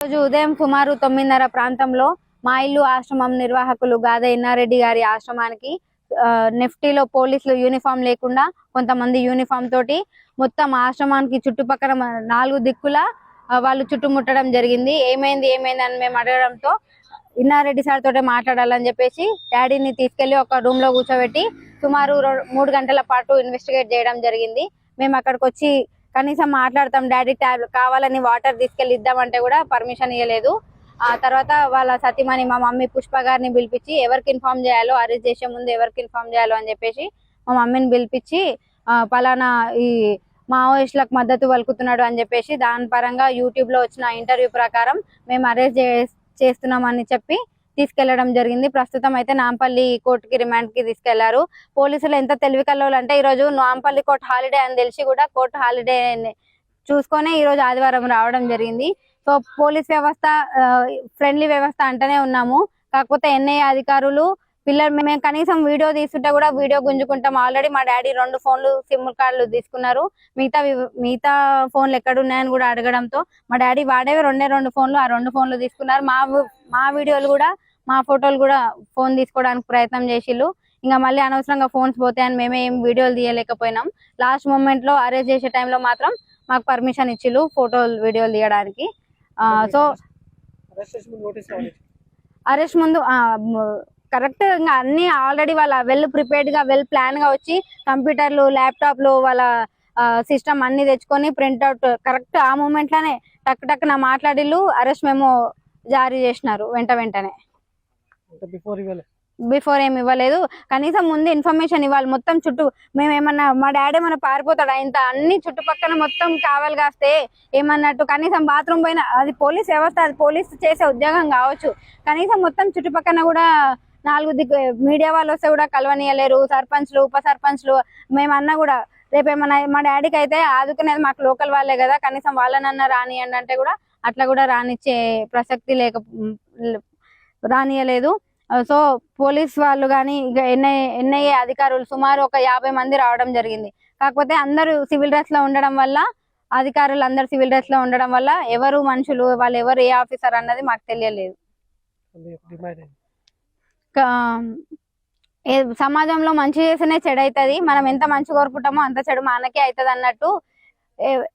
రోజు ఉదయం సుమారు 9:30 ప్రాంతంలో మా ఇల్లు ఆశ్రమం నిర్వాహకులు గాద ఇన్నారెడ్డి గారి ఆశ్రమానికి నెఫ్టీలో పోలీసులు యూనిఫామ్ లేకుండా కొంతమంది యూనిఫామ్ తోటి మొత్తం ఆశ్రమానికి చుట్టుపక్కల 4 దిక్కుల వాళ్ళు చుట్టుముట్టడం జరిగింది. ఏమైంది అని మేము అడగడంతో ఇన్నారెడ్డి సార్ తోటే మాట్లాడాలని చెప్పేసి డాడీని తీసుకెళ్లి ఒక రూమ్ లో కూర్చోబెట్టి సుమారు 3 గంటల పాటు ఇన్వెస్టిగేట్ చేయడం జరిగింది. మేము అక్కడికి వచ్చి కనీసం మాట్లాడతాం, డాడీ కావాలని వాటర్ తీసుకెళ్లి ఇద్దామంటే కూడా పర్మిషన్ ఇవ్వలేదు. ఆ తర్వాత వాళ్ళ సతీమణి మా మమ్మీ పుష్ప గారిని పిలిపించి ఎవరికి ఇన్ఫార్మ్ చేయాలో, అరెస్ట్ చేసే ముందు ఎవరికి ఇన్ఫార్మ్ చేయాలో అని చెప్పేసి మా మమ్మీని పిలిపించి పలానా ఈ మావోయిస్టులకు మద్దతు పలుకుతున్నాడు అని చెప్పేసి దాని పరంగా యూట్యూబ్ లో వచ్చిన ఇంటర్వ్యూ ప్రకారం మేము అరెస్ట్ చేస్తున్నామని చెప్పి తీసుకెళ్లడం జరిగింది. ప్రస్తుతం అయితే నాంపల్లి కోర్టుకి రిమాండ్ కి తీసుకెళ్లారు. పోలీసులు ఎంత తెలివి కల్లోలు అంటే ఈ రోజు నాంపల్లి కోర్టు హాలిడే అని తెలిసి కూడా కోర్టు హాలిడే చూసుకొని ఈ రోజు ఆదివారం రావడం జరిగింది. సో పోలీస్ వ్యవస్థ ఫ్రెండ్లీ వ్యవస్థ అంటనే ఉన్నాము. కాకపోతే ఎన్ఐఏ అధికారులు పిల్లలు మేము కనీసం వీడియో తీసుకుంటే కూడా వీడియో గుంజుకుంటాం. ఆల్రెడీ మా డాడీ 2 ఫోన్లు సిమ్ కార్డులు తీసుకున్నారు. మిగతా ఫోన్లు ఎక్కడున్నాయని కూడా అడగడంతో మా డాడీ వాడేవి 2 ఫోన్లు, ఆ 2 ఫోన్లు తీసుకున్నారు. మా వీడియోలు కూడా మా ఫోటోలు కూడా ఫోన్ తీసుకోవడానికి ప్రయత్నం చేసిళ్ళు. ఇంకా మళ్ళీ అనవసరంగా ఫోన్స్ పోతాయని మేమే ఏం వీడియోలు తీయలేకపోయినాం. లాస్ట్ మూమెంట్ లో అరెస్ట్ చేసే టైంలో మాత్రం మాకు పర్మిషన్ ఇచ్చిళ్ళు ఫోటోలు వీడియోలు తీయడానికి. సో అరెస్ట్ ముందు కరెక్ట్ గా అన్ని ఆల్రెడీ వాళ్ళ వెల్ ప్రిపేర్డ్ గా వెల్ ప్లాన్ గా వచ్చి కంప్యూటర్లు, ల్యాప్టాప్లు, వాళ్ళ సిస్టమ్ అన్ని తెచ్చుకొని ప్రింట్అవుట్ కరెక్ట్ ఆ మూమెంట్ లోనే టక్ నా మాట్లాడిళ్ళు అరెస్ట్ మేము జారీ చేసినారు వెంటనే. బిఫోర్ ఏమి ఇవ్వలేదు, కనీసం ముందు ఇన్ఫర్మేషన్ ఇవ్వాలి. మొత్తం చుట్టూ మేమేమన్నా మా డాడీ ఏమన్నా పారిపోతాడు ఇంత అన్ని చుట్టుపక్కల మొత్తం కావాలి కాస్తే ఏమన్నట్టు. కనీసం బాత్రూమ్ పైన అది పోలీస్ వ్యవస్థ, అది పోలీస్ చేసే ఉద్యోగం కావచ్చు. కనీసం మొత్తం చుట్టుపక్కల కూడా 4 దిక్కు మీడియా వాళ్ళు వస్తే కూడా కలవనీయలేరు. సర్పంచ్లు, ఉప సర్పంచ్లు మేమన్నా కూడా రేపేమన్నా మా డాడీకి అయితే ఆదుకునేది మాకు లోకల్ వాళ్ళే కదా, కనీసం వాళ్ళనన్నా రానియండి అంటే కూడా అట్లా కూడా రానిచ్చే ప్రసక్తి రానియలేదు. సో పోలీస్ వాళ్ళు కానీ ఇక ఎన్ఐఏ అధికారులు సుమారు ఒక 50 మంది రావడం జరిగింది. కాకపోతే అందరూ సివిల్ డ్రెస్ లో ఉండడం వల్ల, అధికారులు అందరు సివిల్ డ్రెస్ లో ఉండడం వల్ల ఎవరు మనుషులు, వాళ్ళు ఎవరు, ఏ ఆఫీసర్ అన్నది మాకు తెలియలేదు. సమాజంలో మంచి చేస్తేనే చెడు అవుతుంది. మనం ఎంత మంచి కోరుకుంటామో అంత చెడు మనకే అవుతుంది అన్నట్టు.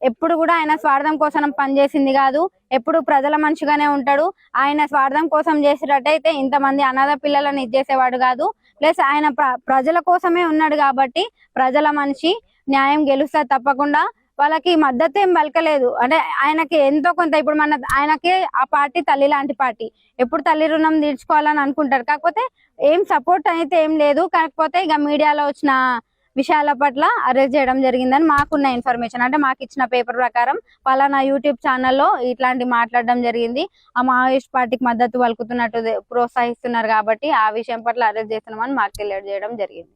ఎప్పుడు కూడా ఆయన స్వార్థం కోసం పనిచేసింది కాదు, ఎప్పుడు ప్రజల మనిషిగానే ఉంటాడు. ఆయన స్వార్థం కోసం చేసేటట్టయితే ఇంతమంది అనాథ పిల్లలను ఇచ్చేసేవాడు కాదు. ప్లస్ ఆయన ప్రజల కోసమే ఉన్నాడు కాబట్టి ప్రజల మనిషి, న్యాయం గెలుస్తుంది తప్పకుండా. వాళ్ళకి మద్దతు ఏం పలకలేదు అంటే ఆయనకి ఎంతో కొంత, ఇప్పుడు ఆయనకి ఆ పార్టీ తల్లి లాంటి పార్టీ, ఎప్పుడు తల్లి రుణం తీర్చుకోవాలని అనుకుంటారు. కాకపోతే ఏం సపోర్ట్ అయితే ఏం లేదు. కాకపోతే ఇక మీడియాలో వచ్చిన విషయాల పట్ల అరెస్ట్ చేయడం జరిగిందని మాకున్న ఇన్ఫర్మేషన్. అంటే మాకు ఇచ్చిన పేపర్ ప్రకారం పలానా యూట్యూబ్ ఛానల్లో ఇట్లాంటి మాట్లాడడం జరిగింది, ఆ మావోయిస్ట్ పార్టీకి మద్దతు పలుకుతున్నట్టు ప్రోత్సహిస్తున్నారు కాబట్టి ఆ విషయం పట్ల అరెస్ట్ చేస్తున్నామని మాకు తెలియజేయడం జరిగింది.